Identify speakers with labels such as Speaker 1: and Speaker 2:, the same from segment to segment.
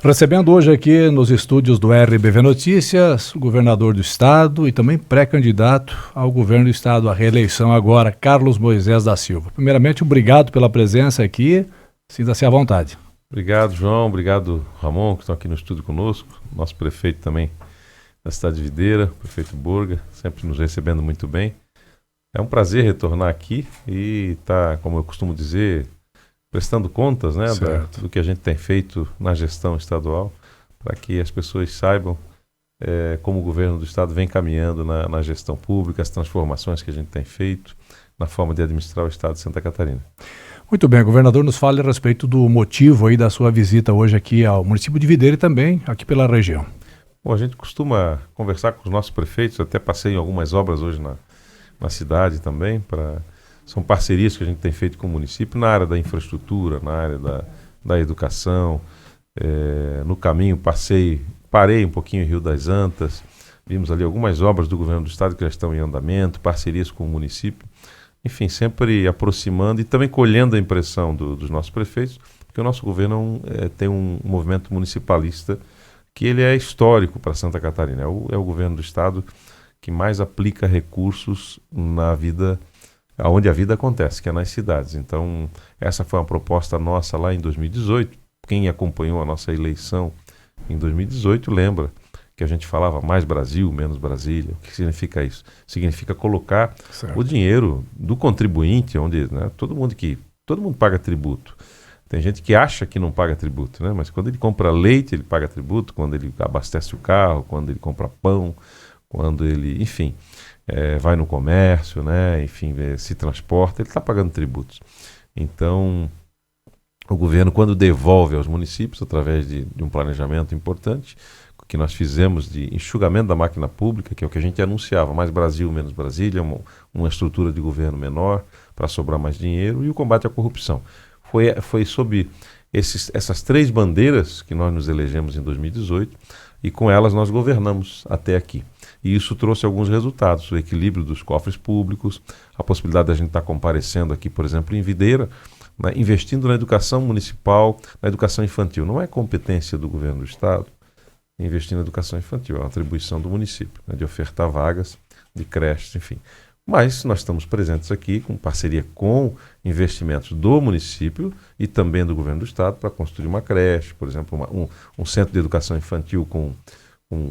Speaker 1: Recebendo hoje aqui nos estúdios do RBV Notícias, o governador do estado e também pré-candidato ao governo do estado, à reeleição agora, Carlos Moisés da Silva. Primeiramente, obrigado pela presença aqui, sinta-se à vontade.
Speaker 2: Obrigado, João, obrigado, Ramon, que estão aqui no estúdio conosco, nosso prefeito também da cidade de Videira, prefeito Burga, sempre nos recebendo muito bem. É um prazer retornar aqui e estar, como eu costumo dizer, prestando contas, né, do que a gente tem feito na gestão estadual, para que as pessoas saibam como o governo do estado vem caminhando na gestão pública, as transformações que a gente tem feito na forma de administrar o estado de Santa Catarina.
Speaker 1: Muito bem, governador, nos fale a respeito do motivo aí da sua visita hoje aqui ao município de Videira e também aqui pela região.
Speaker 2: Bom, a gente costuma conversar com os nossos prefeitos, até passei em algumas obras hoje na cidade também, são parcerias que a gente tem feito com o município na área da infraestrutura, na área da educação. No caminho parei um pouquinho em Rio das Antas, vimos ali algumas obras do governo do estado que já estão em andamento, parcerias com o município, enfim, sempre aproximando e também colhendo a impressão dos nossos prefeitos, porque o nosso governo tem um movimento municipalista que ele é histórico para Santa Catarina, é o governo do estado que mais aplica recursos na vida, onde a vida acontece, que é nas cidades. Então, essa foi uma proposta nossa lá em 2018. Quem acompanhou a nossa eleição em 2018 lembra que a gente falava mais Brasil, menos Brasília. O que significa isso? Significa colocar o dinheiro do contribuinte, onde todo mundo paga tributo. Tem gente que acha que não paga tributo, né? Mas quando ele compra leite, ele paga tributo, quando ele abastece o carro, quando ele compra pão, quando ele, enfim, vai no comércio, né? Enfim, se transporta, ele está pagando tributos. Então, o governo, quando devolve aos municípios, através de um planejamento importante, que nós fizemos de enxugamento da máquina pública, que é o que a gente anunciava, mais Brasil, menos Brasília, uma estrutura de governo menor para sobrar mais dinheiro, e o combate à corrupção. Foi sob essas três bandeiras que nós nos elegemos em 2018, e com elas nós governamos até aqui. E isso trouxe alguns resultados, o equilíbrio dos cofres públicos, a possibilidade de a gente estar comparecendo aqui, por exemplo, em Videira, né, investindo na educação municipal, na educação infantil. Não é competência do governo do estado investir na educação infantil, é uma atribuição do município, né, de ofertar vagas de creches, enfim. Mas nós estamos presentes aqui com parceria com investimentos do município e também do governo do estado para construir uma creche, por exemplo, um centro de educação infantil com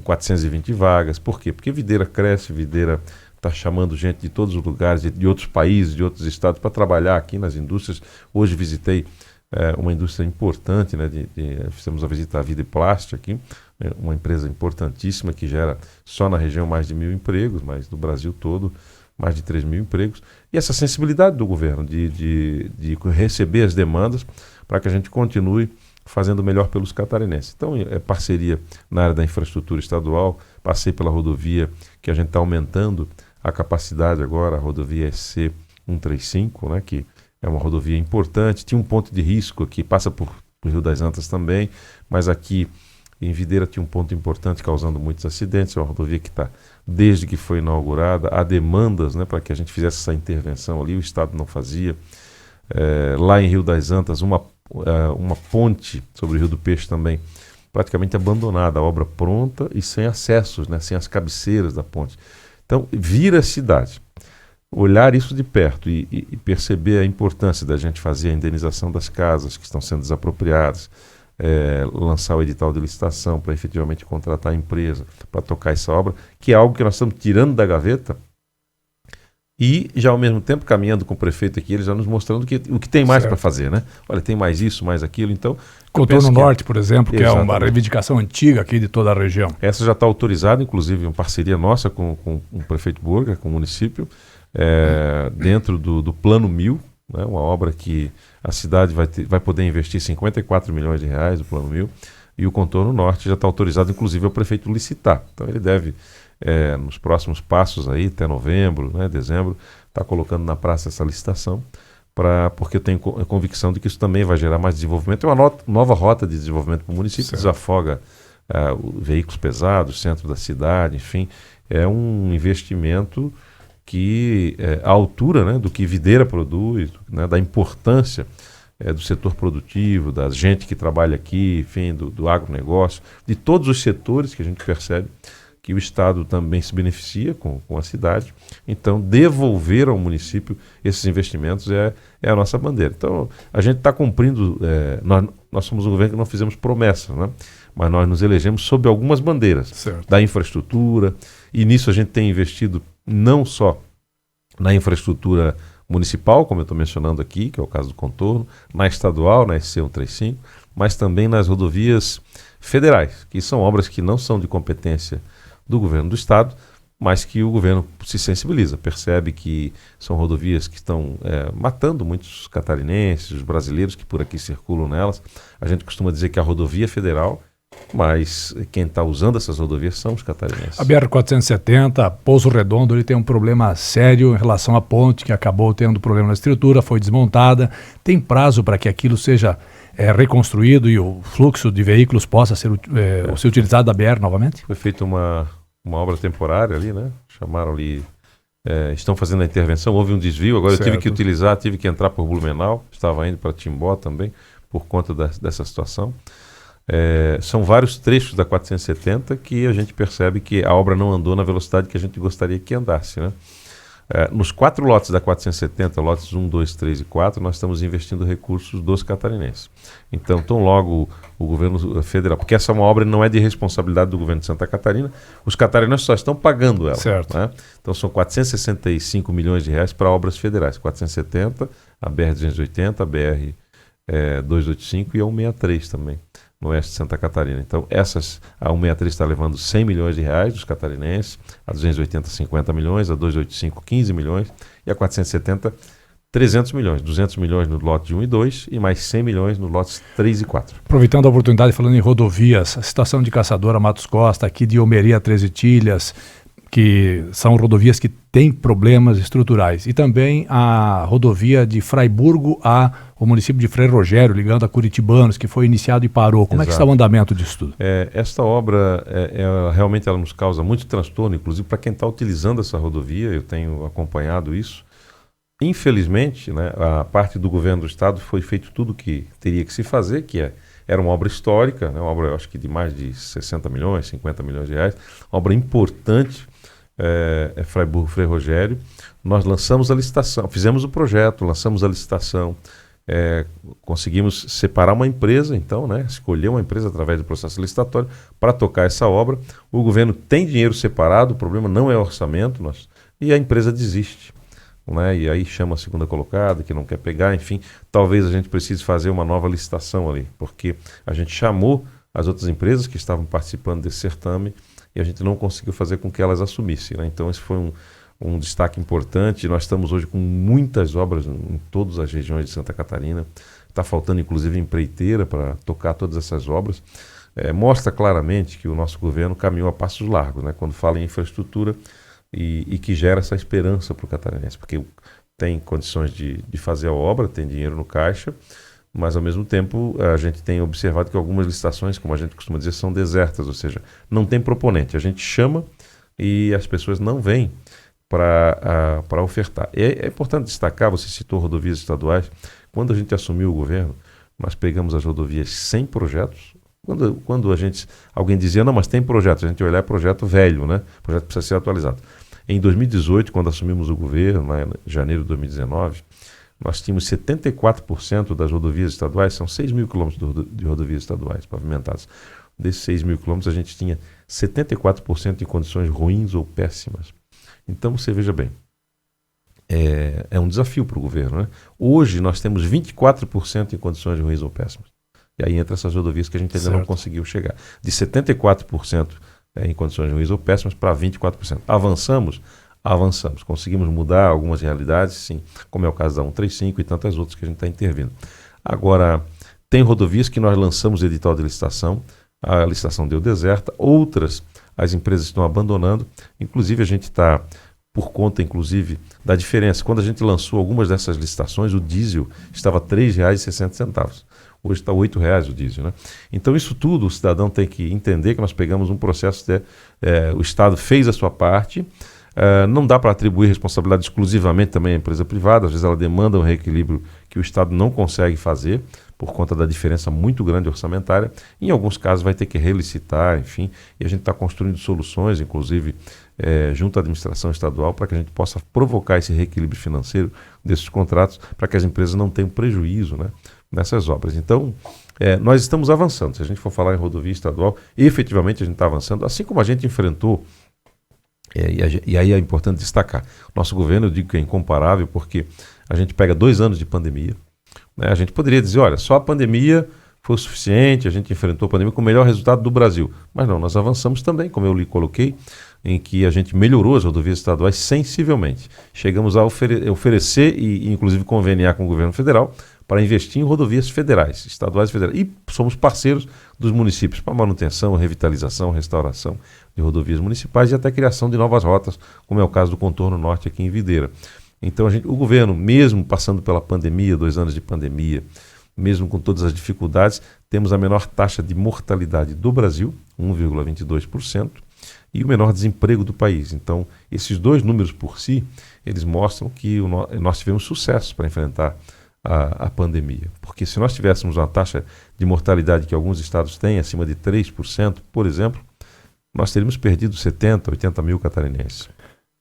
Speaker 2: 420 vagas. Por quê? Porque Videira cresce, Videira está chamando gente de todos os lugares, de outros países, de outros estados, para trabalhar aqui nas indústrias. Hoje visitei uma indústria importante, né, fizemos a visita à Vida e Plástica aqui, uma empresa importantíssima que gera só na região mais de 1.000 empregos, mas no Brasil todo mais de 3.000 empregos. E essa sensibilidade do governo de receber as demandas para que a gente continue fazendo o melhor pelos catarinenses. Então, parceria na área da infraestrutura estadual, passei pela rodovia, que a gente está aumentando a capacidade agora, a rodovia SC 135, né, que é uma rodovia importante, tinha um ponto de risco aqui, passa por Rio das Antas também, mas aqui em Videira tinha um ponto importante causando muitos acidentes, é uma rodovia que está, desde que foi inaugurada, há demandas, né, para que a gente fizesse essa intervenção ali, o estado não fazia. Lá em Rio das Antas, uma ponte sobre o Rio do Peixe também, praticamente abandonada, a obra pronta e sem acessos, né, sem as cabeceiras da ponte. Então, vir a cidade, olhar isso de perto e perceber a importância da gente fazer a indenização das casas que estão sendo desapropriadas, lançar o edital de licitação para efetivamente contratar a empresa para tocar essa obra, que é algo que nós estamos tirando da gaveta e já ao mesmo tempo caminhando com o prefeito aqui, ele já nos mostrando o que tem mais para fazer, né? Olha, tem mais isso, mais aquilo, então...
Speaker 1: Contorno Norte, por exemplo, que é uma reivindicação antiga aqui de toda a região.
Speaker 2: Essa já está autorizada, inclusive uma parceria nossa com o prefeito Burga, com o município, dentro do Plano 1000, né, uma obra que a cidade vai poder investir 54 milhões de reais no Plano 1000, e o Contorno Norte já está autorizado, inclusive, ao prefeito licitar. Então ele deve, nos próximos passos aí, até novembro, né, dezembro, estar colocando na praça essa licitação, porque eu tenho convicção de que isso também vai gerar mais desenvolvimento. É uma nova rota de desenvolvimento para o município, desafoga veículos pesados, centro da cidade, enfim, é um investimento que à altura, né, do que Videira produz, né, da importância do setor produtivo, da gente que trabalha aqui, enfim, do agronegócio, de todos os setores que a gente percebe que o Estado também se beneficia com a cidade. Então, devolver ao município esses investimentos é a nossa bandeira. Então, a gente está cumprindo, nós somos um governo que não fizemos promessas, né? Mas nós nos elegemos sob algumas bandeiras,
Speaker 1: certo,
Speaker 2: da infraestrutura, e nisso a gente tem investido não só na infraestrutura municipal, como eu estou mencionando aqui, que é o caso do contorno, na estadual, na SC-135, mas também nas rodovias federais, que são obras que não são de competência do governo do Estado, mas que o governo se sensibiliza, percebe que são rodovias que estão matando muitos catarinenses, os brasileiros que por aqui circulam nelas. A gente costuma dizer que a rodovia é federal, mas quem está usando essas rodovias são os catarinenses.
Speaker 1: A BR-470, Pouso Redondo, ele tem um problema sério em relação à ponte, que acabou tendo problema na estrutura, foi desmontada. Tem prazo para que aquilo seja reconstruído e o fluxo de veículos possa ser utilizado da BR novamente?
Speaker 2: Foi feita uma obra temporária ali, né? Chamaram ali, estão fazendo a intervenção, houve um desvio, agora
Speaker 1: certo,
Speaker 2: eu tive que entrar por Blumenau, estava indo para Timbó também, por conta dessa situação. São vários trechos da 470 que a gente percebe que a obra não andou na velocidade que a gente gostaria que andasse, né? Nos 4 lotes da 470, lotes 1, 2, 3 e 4, nós estamos investindo recursos dos catarinenses. Então, tão logo o governo federal, porque essa é uma obra que não é de responsabilidade do governo de Santa Catarina, os catarinenses só estão pagando ela.
Speaker 1: Certo.
Speaker 2: Né? Então, são 465 milhões de reais para obras federais, 470, a BR-280, a BR-285 e a 163 também, no oeste de Santa Catarina. Então, a 163 está levando 100 milhões de reais dos catarinenses, a 280, 50 milhões, a 285, 15 milhões, e a 470, 300 milhões, 200 milhões no lote 1 e 2 e mais 100 milhões no lotes 3 e 4.
Speaker 1: Aproveitando a oportunidade, falando em rodovias, a situação de Caçadora, Matos Costa, aqui de Omeria, 13 Tilhas, que são rodovias que têm problemas estruturais. E também a rodovia de Fraiburgo ao município de Frei Rogério, ligando a Curitibanos, que foi iniciado e parou. Como é que está o andamento disso tudo?
Speaker 2: Esta obra, realmente ela nos causa muito transtorno, inclusive para quem está utilizando essa rodovia, eu tenho acompanhado isso. Infelizmente, né, a parte do governo do Estado foi feito tudo o que teria que se fazer, era uma obra histórica, né, uma obra, eu acho que de mais de 60 milhões, 50 milhões de reais, uma obra importante, Fraiburgo, Frei Rogério. Nós lançamos a licitação, fizemos o projeto, lançamos a licitação, conseguimos separar uma empresa, então, né, escolher uma empresa através do processo licitatório para tocar essa obra. O governo tem dinheiro separado, o problema não é orçamento, e a empresa desiste. Né? E aí chama a segunda colocada, que não quer pegar, enfim, talvez a gente precise fazer uma nova licitação ali, porque a gente chamou as outras empresas que estavam participando desse certame e a gente não conseguiu fazer com que elas assumissem, né? Então esse foi um destaque importante. Nós estamos hoje com muitas obras em todas as regiões de Santa Catarina, está faltando inclusive empreiteira para tocar todas essas obras. Mostra claramente que o nosso governo caminhou a passos largos, né? Quando fala em infraestrutura, e que gera essa esperança para o catarinense, porque tem condições de fazer a obra, tem dinheiro no caixa, mas ao mesmo tempo a gente tem observado que algumas licitações, como a gente costuma dizer, são desertas, ou seja, não tem proponente. A gente chama e as pessoas não vêm para ofertar. É importante destacar, você citou rodovias estaduais, quando a gente assumiu o governo, nós pegamos as rodovias sem projetos. Quando alguém dizia, não, mas tem projeto, a gente olhar projeto velho, né? O projeto precisa ser atualizado. Em 2018, quando assumimos o governo, em janeiro de 2019, nós tínhamos 74% das rodovias estaduais, são 6 mil quilômetros de rodovias estaduais pavimentadas. Desses 6 mil quilômetros, a gente tinha 74% em condições ruins ou péssimas. Então, você veja bem, é um desafio para o governo, né? Hoje, nós temos 24% em condições ruins ou péssimas. E aí entra essas rodovias que a gente ainda não conseguiu chegar. De 74% em condições ruins ou péssimas para 24%. Avançamos? Avançamos. Conseguimos mudar algumas realidades, sim, como é o caso da 135 e tantas outras que a gente está intervindo. Agora, tem rodovias que nós lançamos edital de licitação, a licitação deu deserta, outras as empresas estão abandonando, inclusive a gente está, por conta inclusive da diferença, quando a gente lançou algumas dessas licitações, o diesel estava R$ 3,60. Hoje está R$ 8,00 o diesel, né? Então isso tudo o cidadão tem que entender que nós pegamos um processo o Estado fez a sua parte, Não dá para atribuir responsabilidade exclusivamente também à empresa privada, às vezes ela demanda um reequilíbrio que o Estado não consegue fazer, por conta da diferença muito grande orçamentária. Em alguns casos vai ter que relicitar, enfim, e a gente está construindo soluções, inclusive junto à administração estadual, para que a gente possa provocar esse reequilíbrio financeiro desses contratos, para que as empresas não tenham prejuízo, né, nessas obras. Então, nós estamos avançando. Se a gente for falar em rodovia estadual, efetivamente a gente está avançando, assim como a gente enfrentou, e aí é importante destacar, nosso governo, eu digo que é incomparável, porque a gente pega 2 anos de pandemia, né? A gente poderia dizer, olha, só a pandemia foi o suficiente, a gente enfrentou a pandemia com o melhor resultado do Brasil. Mas não, nós avançamos também, como eu lhe coloquei, em que a gente melhorou as rodovias estaduais sensivelmente. Chegamos a oferecer e inclusive conveniar com o governo federal para investir em rodovias federais, estaduais e federais. E somos parceiros dos municípios para manutenção, revitalização, restauração de rodovias municipais e até criação de novas rotas, como é o caso do Contorno Norte aqui em Videira. Então o governo, mesmo passando pela pandemia, 2 anos de pandemia, mesmo com todas as dificuldades, temos a menor taxa de mortalidade do Brasil, 1,22%, e o menor desemprego do país. Então, esses 2 números por si, eles mostram que nós tivemos sucesso para enfrentar a pandemia. Porque se nós tivéssemos uma taxa de mortalidade que alguns estados têm, acima de 3%, por exemplo, nós teríamos perdido 70, 80 mil catarinenses.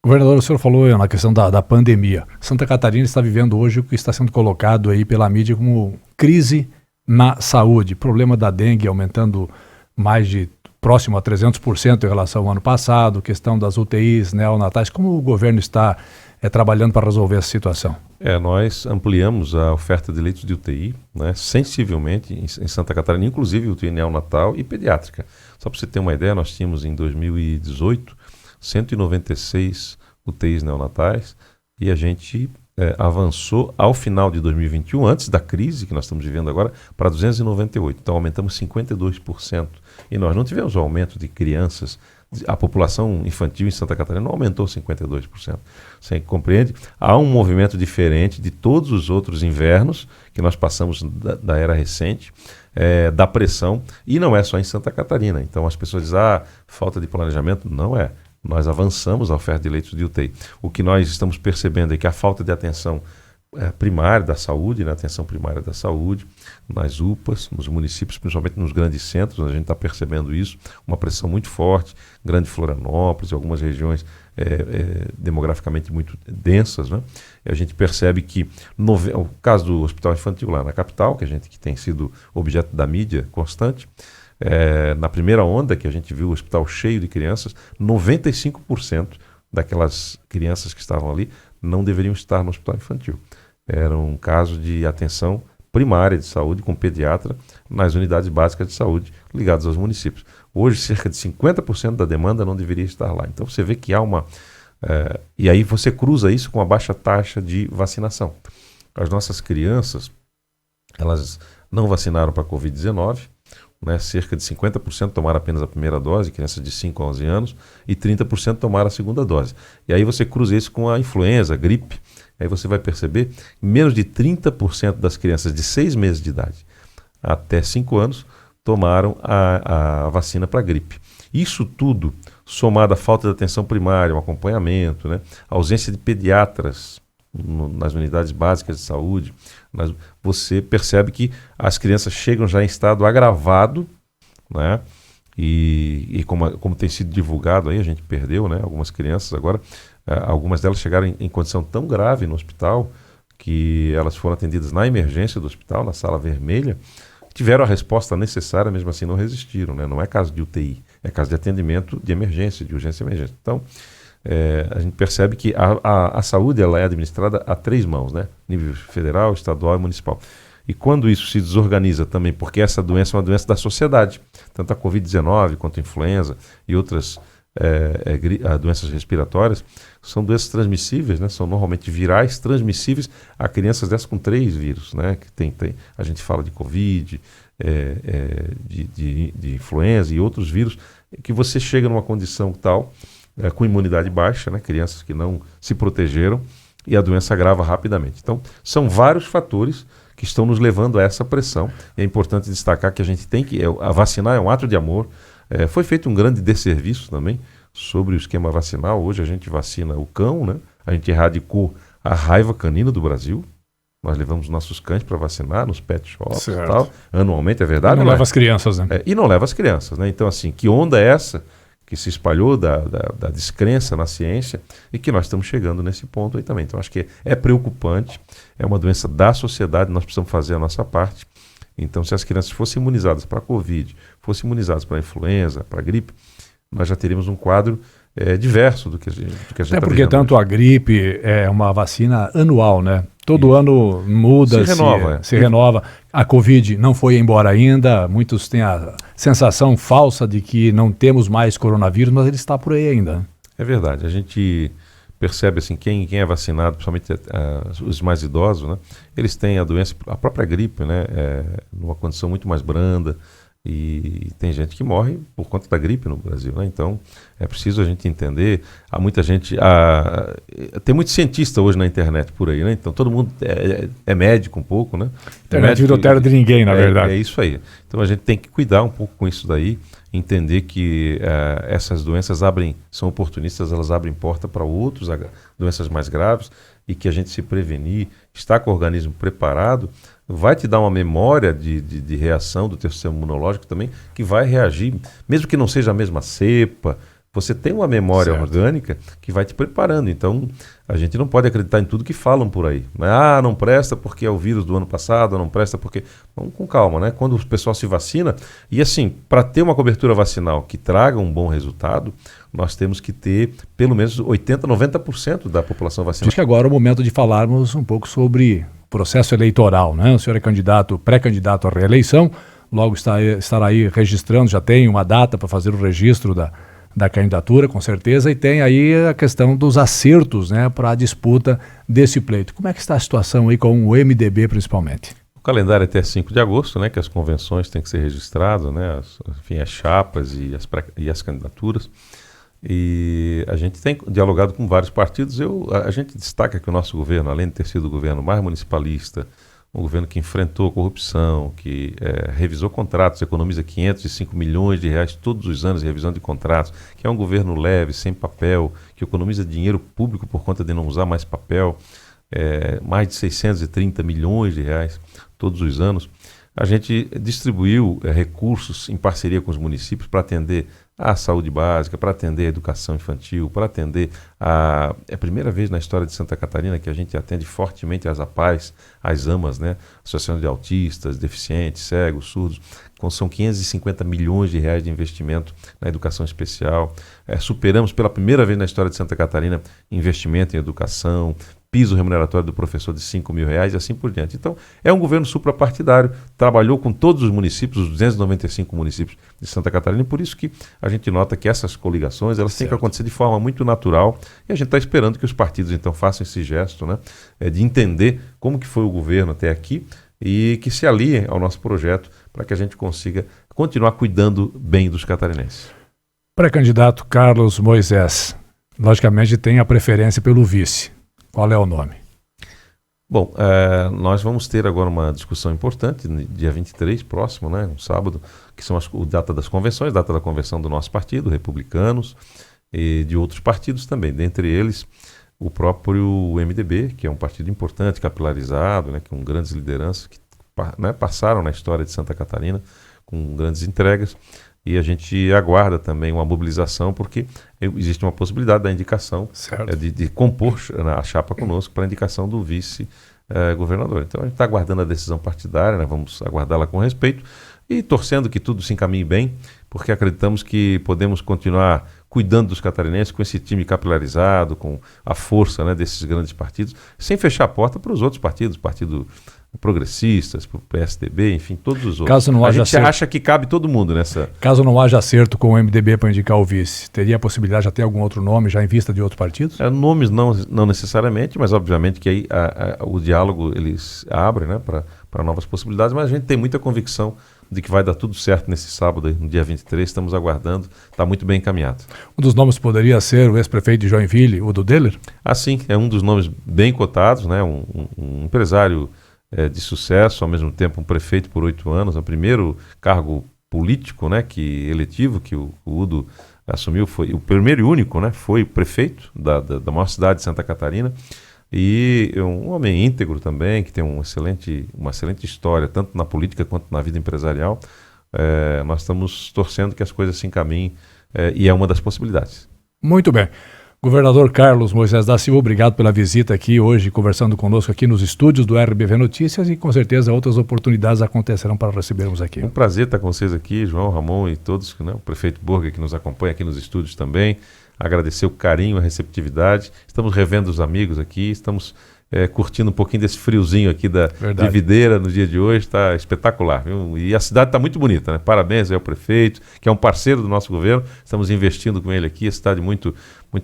Speaker 1: Governador, o senhor falou na questão da pandemia. Santa Catarina está vivendo hoje o que está sendo colocado aí pela mídia como crise na saúde. Problema da dengue aumentando próximo a 300% em relação ao ano passado, questão das UTIs neonatais. Como o governo está trabalhando para resolver essa situação?
Speaker 2: Nós ampliamos a oferta de leitos de UTI, né, sensivelmente em Santa Catarina, inclusive UTI neonatal e pediátrica. Só para você ter uma ideia, nós tínhamos em 2018 196 UTIs neonatais e a gente avançou ao final de 2021, antes da crise que nós estamos vivendo agora, para 298. Então aumentamos 52%. E nós não tivemos o aumento de crianças, a população infantil em Santa Catarina não aumentou 52%. Você compreende? Há um movimento diferente de todos os outros invernos que nós passamos da era recente, da pressão, e não é só em Santa Catarina. Então as pessoas dizem, falta de planejamento. Não é. Nós avançamos a oferta de leitos de UTI. O que nós estamos percebendo é que a falta de atenção primária da saúde, na atenção primária da saúde, nas UPAs, nos municípios, principalmente nos grandes centros, a gente está percebendo isso, uma pressão muito forte, Grande Florianópolis, algumas regiões demograficamente muito densas, né? E a gente percebe que, o caso do Hospital Infantil lá na capital, que tem sido objeto da mídia constante, na primeira onda que a gente viu o hospital cheio de crianças, 95% daquelas crianças que estavam ali não deveriam estar no hospital infantil. Era um caso de atenção primária de saúde com pediatra nas unidades básicas de saúde ligadas aos municípios. Hoje, cerca de 50% da demanda não deveria estar lá. Então você vê que há uma... e aí você cruza isso com a baixa taxa de vacinação. As nossas crianças, elas não vacinaram para a Covid-19, né, cerca de 50% tomaram apenas a primeira dose, crianças de 5 a 11 anos, e 30% tomaram a segunda dose. E aí você cruza isso com a influenza, a gripe, aí você vai perceber que menos de 30% das crianças de 6 meses de idade até 5 anos tomaram a vacina para a gripe. Isso tudo, somado à falta de atenção primária, um acompanhamento, né, a ausência de pediatras nas unidades básicas de saúde, você percebe que as crianças chegam já em estado agravado, né? E como tem sido divulgado aí, a gente perdeu, né, algumas crianças agora, algumas delas chegaram em condição tão grave no hospital que elas foram atendidas na emergência do hospital, na sala vermelha, tiveram a resposta necessária, mesmo assim não resistiram, né? Não é caso de UTI, é caso de atendimento de emergência, de urgência e emergência. Então, a gente percebe que a saúde ela é administrada a 3 mãos, né? Nível federal, estadual e municipal. E quando isso se desorganiza também, porque essa doença é uma doença da sociedade, tanto a Covid-19 quanto a influenza e outras doenças respiratórias, são doenças transmissíveis, né? São normalmente virais transmissíveis a crianças dessas com 3 vírus, né? Que a gente fala de Covid, de influenza e outros vírus, que você chega numa condição tal, com imunidade baixa, né? Crianças que não se protegeram e a doença agrava rapidamente. Então, são vários fatores que estão nos levando a essa pressão. É importante destacar que a gente tem que... vacinar é um ato de amor. Foi feito um grande desserviço também sobre o esquema vacinal. Hoje a gente vacina o cão, né? A gente erradicou a raiva canina do Brasil. Nós levamos nossos cães para vacinar nos pet shops e tal, anualmente, é verdade?
Speaker 1: E não leva as crianças, né?
Speaker 2: E não leva as crianças, né? Então, assim, que onda é essa que se espalhou da descrença na ciência e que nós estamos chegando nesse ponto aí também. Então, acho que é preocupante, é uma doença da sociedade, nós precisamos fazer a nossa parte. Então, se as crianças fossem imunizadas para a Covid, fossem imunizadas para a influenza, para a gripe, nós já teríamos um quadro diverso do que a gente está
Speaker 1: É porque tanto a gripe é uma vacina anual, né? Todo ano muda, se renova. A Covid não foi embora ainda, muitos têm a sensação falsa de que não temos mais coronavírus, mas ele está por aí ainda.
Speaker 2: É verdade, a gente percebe assim, quem é vacinado, principalmente os mais idosos, né? Eles têm a doença, a própria gripe, né? Numa condição muito mais branda. E tem gente que morre por conta da gripe no Brasil, né? Então é preciso a gente entender. Há muita gente, tem muito cientista hoje na internet por aí, né? Então todo mundo é médico um pouco, né?
Speaker 1: Internet virou terra de ninguém, na verdade.
Speaker 2: É isso aí. Então a gente tem que cuidar um pouco com isso daí, entender que essas doenças são oportunistas, elas abrem porta para outras doenças mais graves e que a gente se prevenir, estar com o organismo preparado, vai te dar uma memória de reação do teu sistema imunológico também, que vai reagir, mesmo que não seja a mesma cepa, você tem uma memória orgânica que vai te preparando. Então, a gente não pode acreditar em tudo que falam por aí. Não presta porque é o vírus do ano passado, não presta porque... Vamos com calma, né? Quando o pessoal se vacina, e assim, para ter uma cobertura vacinal que traga um bom resultado, nós temos que ter pelo menos 80%, 90% da população vacinada.
Speaker 1: Acho que agora é o momento de falarmos um pouco sobre processo eleitoral, né? O senhor é pré-candidato à reeleição, logo estará aí registrando, já tem uma data para fazer o registro da candidatura, com certeza, e tem aí a questão dos acertos, né, para a disputa desse pleito. Como é que está a situação aí com o MDB, principalmente?
Speaker 2: O calendário é até 5 de agosto, né, que as convenções têm que ser registradas, né, as chapas e as candidaturas. E a gente tem dialogado com vários partidos. A gente destaca que o nosso governo, além de ter sido o governo mais municipalista, um governo que enfrentou a corrupção, que revisou contratos, economiza 505 milhões de reais todos os anos em revisão de contratos, que é um governo leve, sem papel, que economiza dinheiro público por conta de não usar mais papel, mais de 630 milhões de reais todos os anos. A gente distribuiu recursos em parceria com os municípios para atender a saúde básica, para atender a educação infantil, para atender É a primeira vez na história de Santa Catarina que a gente atende fortemente as APAES, as AMAs, né? Associação de Autistas, Deficientes, Cegos, Surdos. São 550 milhões de reais de investimento na educação especial. Superamos pela primeira vez na história de Santa Catarina investimento em educação, piso remuneratório do professor de 5 mil reais e assim por diante. Então, é um governo suprapartidário, trabalhou com todos os municípios, os 295 municípios de Santa Catarina, e por isso que a gente nota que essas coligações, elas têm que acontecer de forma muito natural, e a gente está esperando que os partidos, então, façam esse gesto, né, de entender como que foi o governo até aqui e que se aliem ao nosso projeto para que a gente consiga continuar cuidando bem dos catarinenses.
Speaker 1: Pré-candidato Carlos Moisés, logicamente tem a preferência pelo vice. Qual é o nome?
Speaker 2: Bom, nós vamos ter agora uma discussão importante, dia 23, próximo, né, um sábado, que são a data das convenções, data da convenção do nosso partido, republicanos, e de outros partidos também, dentre eles o próprio MDB, que é um partido importante, capilarizado, né, com grandes lideranças que passaram na história de Santa Catarina com grandes entregas. E a gente aguarda também uma mobilização, porque existe uma possibilidade da indicação de compor a chapa conosco para a indicação do vice-governador. Então a gente está aguardando a decisão partidária, né? Vamos aguardá-la com respeito e torcendo que tudo se encaminhe bem, porque acreditamos que podemos continuar cuidando dos catarinenses com esse time capilarizado, com a força, né, desses grandes partidos, sem fechar a porta para os outros partidos, Partido Progressistas, para o PSDB, enfim, todos os outros.
Speaker 1: Caso não haja
Speaker 2: a gente acha que cabe todo mundo nessa...
Speaker 1: Caso não haja acerto com o MDB para indicar o vice, teria a possibilidade de já ter algum outro nome já em vista de outros partidos?
Speaker 2: Nomes não necessariamente, mas obviamente que aí o diálogo eles abre, né, para novas possibilidades, mas a gente tem muita convicção de que vai dar tudo certo nesse sábado, aí, no dia 23, estamos aguardando, está muito bem encaminhado.
Speaker 1: Um dos nomes poderia ser o ex-prefeito de Joinville, o Deller?
Speaker 2: Sim, é um dos nomes bem cotados, né, um empresário de sucesso, ao mesmo tempo um prefeito por 8 anos, o primeiro cargo político, né, eletivo que o Udo assumiu, foi o primeiro e único, né, foi prefeito da maior cidade de Santa Catarina, e um homem íntegro também, que tem uma excelente história, tanto na política quanto na vida empresarial. Nós estamos torcendo que as coisas se encaminhem, e é uma das possibilidades.
Speaker 1: Muito bem. Governador Carlos Moisés da Silva, obrigado pela visita aqui hoje, conversando conosco aqui nos estúdios do RBV Notícias, e com certeza outras oportunidades acontecerão para recebermos aqui.
Speaker 2: Um prazer estar com vocês aqui, João, Ramon e todos, né, o prefeito Burger que nos acompanha aqui nos estúdios também. Agradecer o carinho, a receptividade. Estamos revendo os amigos aqui, estamos curtindo um pouquinho desse friozinho aqui de Videira no dia de hoje, está espetacular, viu? E a cidade está muito bonita, né? Parabéns ao prefeito, que é um parceiro do nosso governo, estamos investindo com ele aqui, a cidade muito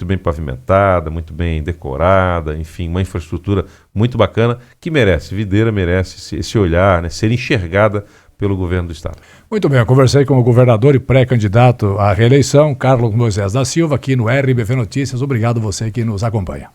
Speaker 2: bem pavimentada, muito bem decorada, enfim, uma infraestrutura muito bacana, que Videira merece esse olhar, né? Ser enxergada pelo governo do estado.
Speaker 1: Muito bem, eu conversei com o governador e pré-candidato à reeleição, Carlos Moisés da Silva, aqui no RBV Notícias. Obrigado você que nos acompanha.